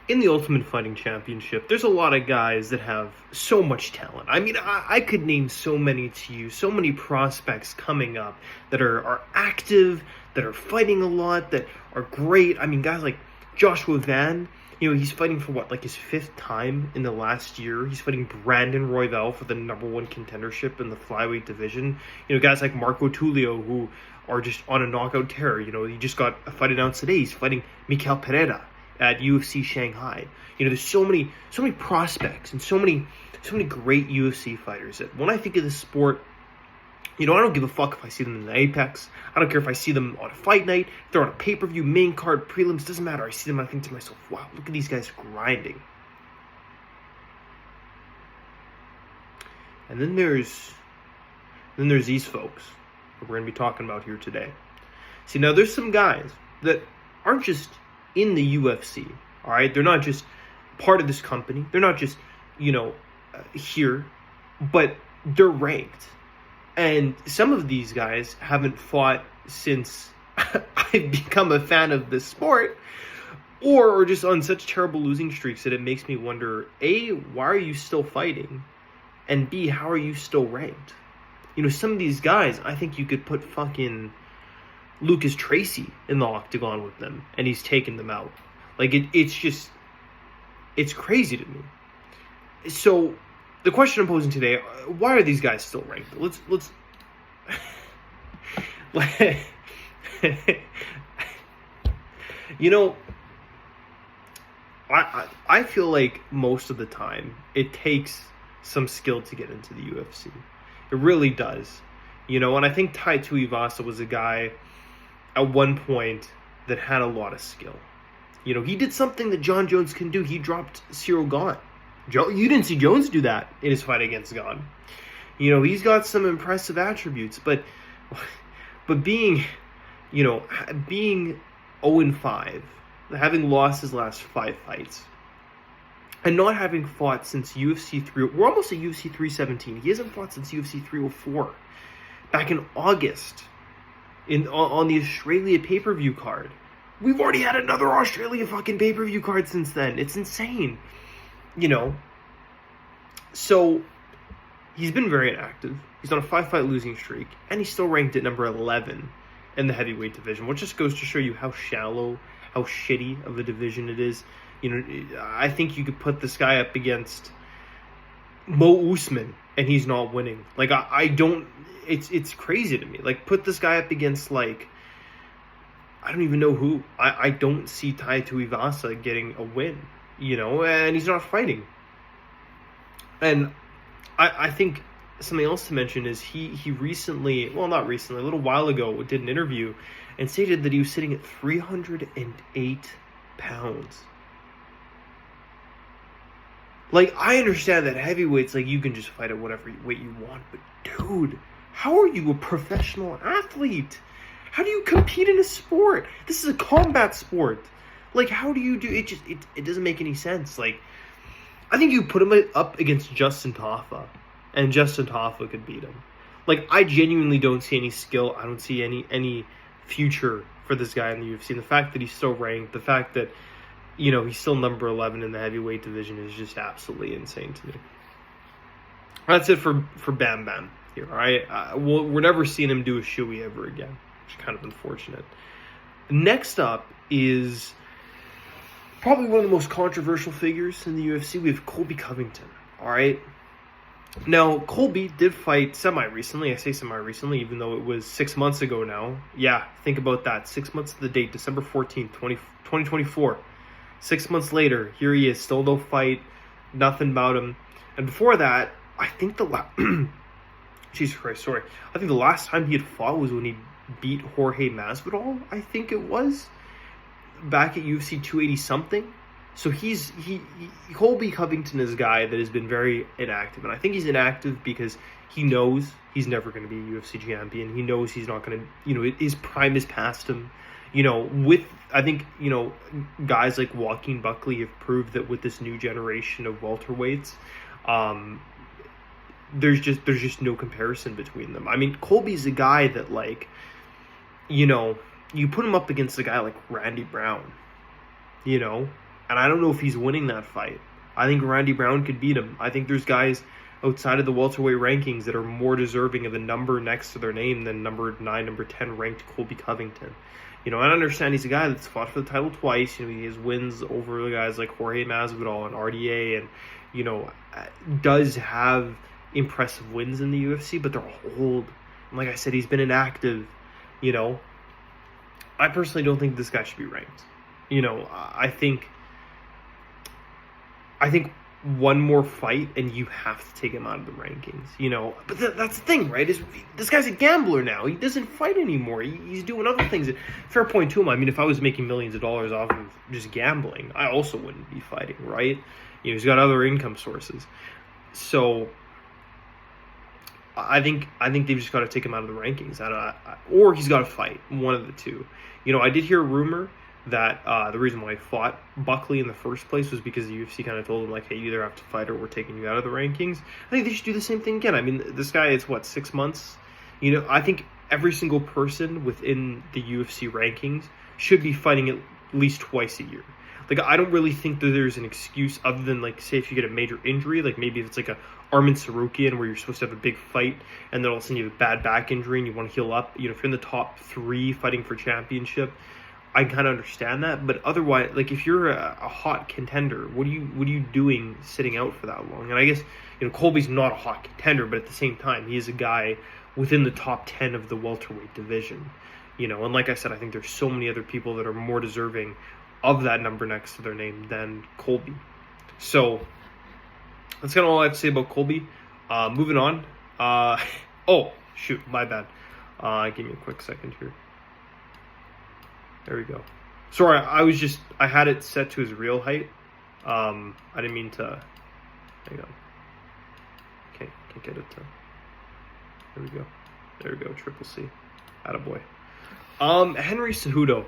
in the Ultimate Fighting Championship, there's a lot of guys that have so much talent. I mean, I could name so many to you, so many prospects coming up that are active, that are fighting a lot, that are great. I mean, guys like Joshua Van, he's fighting for what, like his fifth time in the last year. He's fighting Brandon Royval for the number one contendership in the flyweight division. Guys like Marco Tulio, who are just on a knockout tear. He just got a fight announced today. He's fighting Mikel Pereira at UFC Shanghai. There's so many prospects and so many great UFC fighters that when I think of the sport, I don't give a fuck if I see them in the Apex. I don't care if I see them on a fight night, if they're on a pay-per-view, main card, prelims, doesn't matter. I see them, I think to myself, wow, look at these guys grinding. And then there's these folks that we're going to be talking about here today. See, now there's some guys that aren't just in the UFC, all right? They're not just part of this company. They're not just, here, but they're ranked. And some of these guys haven't fought since I've become a fan of this sport, or are just on such terrible losing streaks that it makes me wonder, A, why are you still fighting? And B, how are you still ranked? Some of these guys, I think you could put fucking Lucas Tracy in the octagon with them, and he's taken them out. Like, it's crazy to me. So, the question I'm posing today, why are these guys still ranked? Let's I feel like most of the time it takes some skill to get into the UFC. It really does. And I think Tai Tuivasa was a guy at one point that had a lot of skill. He did something that John Jones can do. He dropped Cyril Gane. You didn't see Jones do that in his fight against Gane. He's got some impressive attributes, but being 0-5, having lost his last 5 fights, and not having fought since UFC 3, we're almost at UFC 317. He hasn't fought since UFC 304, back in August, on the Australia pay-per-view card. We've already had another Australia fucking pay-per-view card since then. It's insane. So he's been very inactive. He's on a 5-fight losing streak, and he's still ranked at number 11 in the heavyweight division, which just goes to show you how shallow, how shitty of a division it is. I think you could put this guy up against Mo Usman, and he's not winning. Like, I don't, it's crazy to me. Like, put this guy up against, like, I don't even know who. I don't see Tai Tuivasa getting a win, and he's not fighting. And I think something else to mention is he recently, well, not recently, a little while ago, did an interview and stated that he was sitting at 308 pounds. Like, I understand that heavyweights, like, you can just fight at whatever weight you want, but dude, how are you a professional athlete? How do you compete in a sport? This is a combat sport. Like, how do you do it? It doesn't make any sense. Like, I think you put him up against Justin Tafa, and Justin Tafa could beat him. Like, I genuinely don't see any skill. I don't see any future for this guy in the UFC. And the fact that he's still ranked, the fact that, he's still number 11 in the heavyweight division is just absolutely insane to me. That's it for Bam Bam here, all right? We're never seeing him do a shoey ever again, which is kind of unfortunate. Next up is probably one of the most controversial figures in the UFC. We have Colby Covington, all right? Now, Colby did fight semi-recently. I say semi-recently, even though it was 6 months ago now. Yeah, think about that. 6 months to the date, December 14th, 2024. 6 months later, here he is, still no fight, nothing about him. And before that, I think Jesus Christ, sorry. I think the last time he had fought was when he beat Jorge Masvidal, I think it was, back at UFC 280-something. So Colby Covington is a guy that has been very inactive. And I think he's inactive because he knows he's never going to be a UFC champion. He knows he's not going to, his prime is past him. I think, guys like Joaquin Buckley have proved that with this new generation of welterweights, there's just no comparison between them. I mean, Colby's a guy that, like, you put him up against a guy like Randy Brown, And I don't know if he's winning that fight. I think Randy Brown could beat him. I think there's guys outside of the welterweight rankings that are more deserving of the number next to their name than number 9, number 10 ranked Colby Covington. You know, I understand he's a guy that's fought for the title twice. You know, he has wins over the guys like Jorge Masvidal and RDA, and, you know, does have impressive wins in the UFC, but they're old. And like I said, he's been inactive. You know, I personally don't think this guy should be ranked. You know, I think one more fight and you have to take him out of the rankings, you know. But that's the thing, right? Is this guy's a gambler now. He doesn't fight anymore. He's doing other things. Fair point to him. I mean, if I was making millions of dollars off of just gambling, I also wouldn't be fighting, right? You know, he's got other income sources. So I think they've just got to take him out of the rankings. Or he's got to fight, one of the two. You know, I did hear a rumor that the reason why he fought Buckley in the first place was because the UFC kind of told him, like, hey, you either have to fight or we're taking you out of the rankings. I think they should do the same thing again. I mean, this guy is, 6 months? You know, I think every single person within the UFC rankings should be fighting at least twice a year. Like, I don't really think that there's an excuse other than, like, say if you get a major injury, like maybe if it's like a Armin Sarukian where you're supposed to have a big fight and then all of a sudden you have a bad back injury and you want to heal up. You know, if you're in the top 3 fighting for championship, I kind of understand that, but otherwise, like, if you're a hot contender, what are you doing sitting out for that long? And I guess, you know, Colby's not a hot contender, but at the same time, he is a guy within the top 10 of the welterweight division, you know. And like I said, I think there's so many other people that are more deserving of that number next to their name than Colby. So that's kind of all I have to say about Colby. Moving on. Oh shoot, my bad. Give me a quick second here. There we go. Sorry, I had it set to his real height. I didn't mean to. Hang on. Can't get it to. There we go. There we go. Triple C. Attaboy. Henry Cejudo.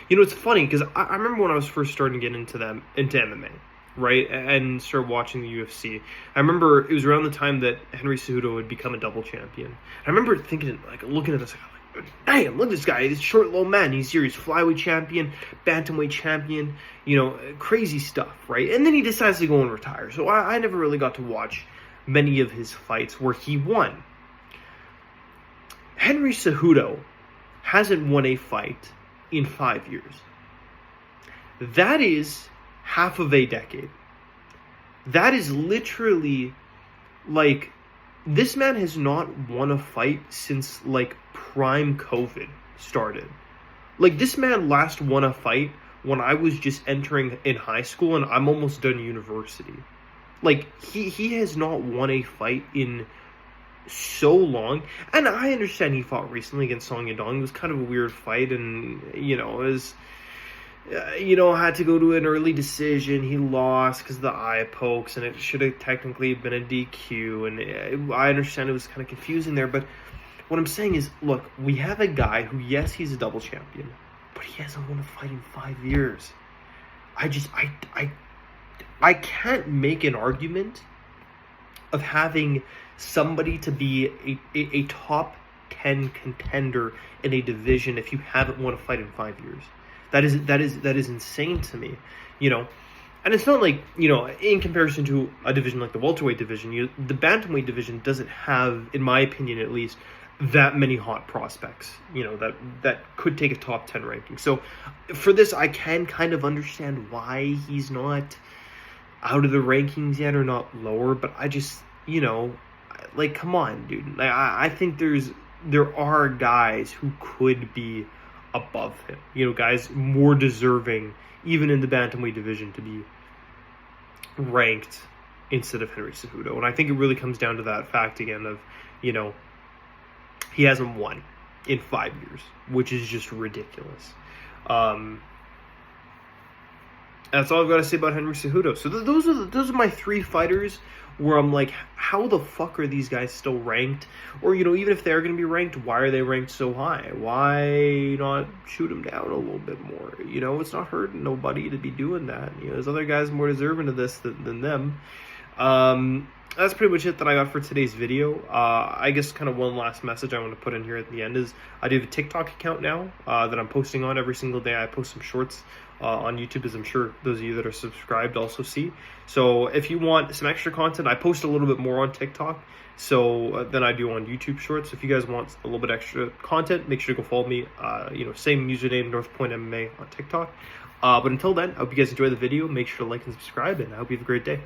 You know, it's funny because I remember when I was first starting to get into MMA, right, and started watching the UFC. I remember it was around the time that Henry Cejudo had become a double champion. I remember thinking, like, looking at this, like, damn, look at this guy. He's a short, low man. He's serious flyweight champion, bantamweight champion, you know, crazy stuff, right? And then he decides to go and retire. So I never really got to watch many of his fights where he won. Henry Cejudo hasn't won a fight in 5 years. That is half of a decade. That is literally, like, this man has not won a fight since, like, prime COVID started. Like, this man last won a fight when I was just entering in high school and I'm almost done university. Like, he has not won a fight in so long. And I understand he fought recently against Song Yadong. It was kind of a weird fight, and, you know, it was, you know, had to go to an early decision. He lost because of the eye pokes, and it should have technically been a DQ. And I understand it was kind of confusing there, but what I'm saying is, look, we have a guy who, yes, he's a double champion, but he hasn't won a fight in 5 years. I can't make an argument of having somebody to be a top 10 contender in a division if you haven't won a fight in 5 years. That is insane to me, you know. And it's not like, you know, in comparison to a division like the welterweight division, the bantamweight division doesn't have, in my opinion at least, that many hot prospects, you know, that could take a top 10 ranking. So for this, I can kind of understand why he's not out of the rankings yet, or not lower, but I just, you know, like, come on, dude. Like, I think there are guys who could be above him, you know, guys more deserving, even in the bantamweight division, to be ranked instead of Henry Cejudo. And I think it really comes down to that fact again of, you know, he hasn't won in 5 years, which is just ridiculous. That's all I've got to say about Henry Cejudo. So those are my 3 fighters where I'm like, how the fuck are these guys still ranked? Or, you know, even if they're going to be ranked, why are they ranked so high? Why not shoot them down a little bit more? You know, it's not hurting nobody to be doing that. You know, there's other guys more deserving of this than them. That's pretty much it that I got for today's video. I guess kind of one last message I want to put in here at the end is I do have a TikTok account now that I'm posting on every single day. I post some shorts on YouTube, as I'm sure those of you that are subscribed also see. So if you want some extra content, I post a little bit more on TikTok than I do on YouTube Shorts. If you guys want a little bit extra content, make sure to go follow me. Same username, North Point MMA on TikTok. But until then, I hope you guys enjoy the video. Make sure to like and subscribe, and I hope you have a great day.